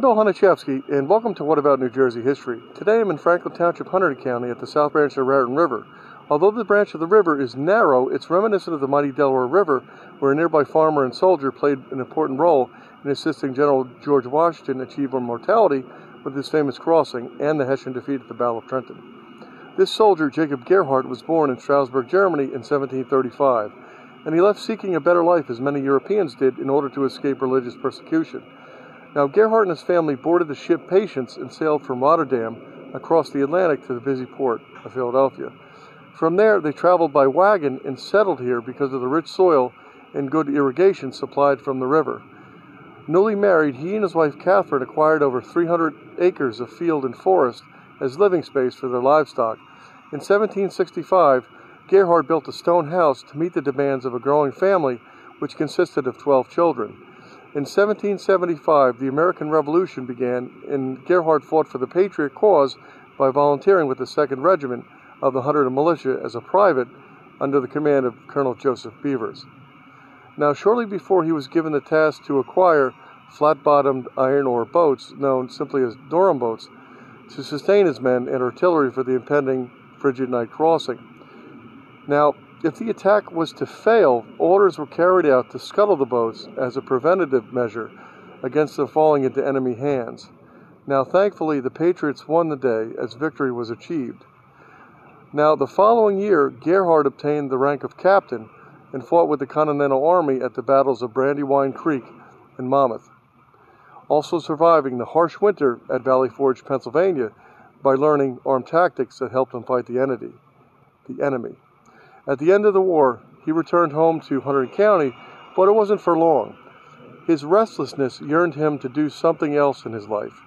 Bill Honachevsky, and welcome to What About New Jersey History. Today I'm in Franklin Township, Hunterdon County at the south branch of the Raritan River. Although the branch of the river is narrow, it's reminiscent of the mighty Delaware River, where a nearby farmer and soldier played an important role in assisting General George Washington achieve immortality with his famous crossing and the Hessian defeat at the Battle of Trenton. This soldier, Jacob Gerhardt, was born in Strasbourg, Germany in 1735, and he left seeking a better life as many Europeans did in order to escape religious persecution. Now, Gerhardt and his family boarded the ship Patience and sailed from Rotterdam across the Atlantic to the busy port of Philadelphia. From there, they traveled by wagon and settled here because of the rich soil and good irrigation supplied from the river. Newly married, he and his wife Catherine acquired over 300 acres of field and forest as living space for their livestock. In 1765, Gerhardt built a stone house to meet the demands of a growing family, which consisted of 12 children. In 1775, the American Revolution began, and Gerhardt fought for the Patriot cause by volunteering with the 2nd Regiment of the Hunterdon Militia as a private under the command of Colonel Joseph Beavers. Now, shortly before he was given the task to acquire flat-bottomed iron ore boats, known simply as Durham boats, to sustain his men and artillery for the impending frigid night crossing. Now, if the attack was to fail, orders were carried out to scuttle the boats as a preventative measure against them falling into enemy hands. Now, thankfully, the Patriots won the day as victory was achieved. Now, the following year, Gerhardt obtained the rank of captain and fought with the Continental Army at the battles of Brandywine Creek and Monmouth, also surviving the harsh winter at Valley Forge, Pennsylvania, by learning armed tactics that helped him fight the enemy. At the end of the war, he returned home to Hunterdon County, but it wasn't for long. His restlessness yearned him to do something else in his life.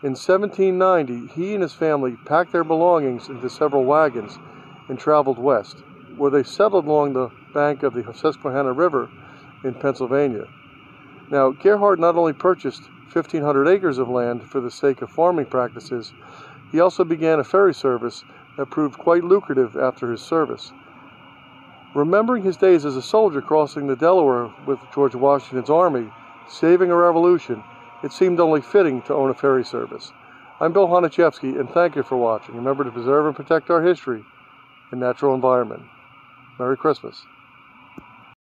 In 1790, he and his family packed their belongings into several wagons and traveled west, where they settled along the bank of the Susquehanna River in Pennsylvania. Now, Gerhardt not only purchased 1,500 acres of land for the sake of farming practices, he also began a ferry service that proved quite lucrative after his service. Remembering his days as a soldier crossing the Delaware with George Washington's army, saving a revolution, it seemed only fitting to own a ferry service. I'm Bill Honachevsky, and thank you for watching. Remember to preserve and protect our history and natural environment. Merry Christmas.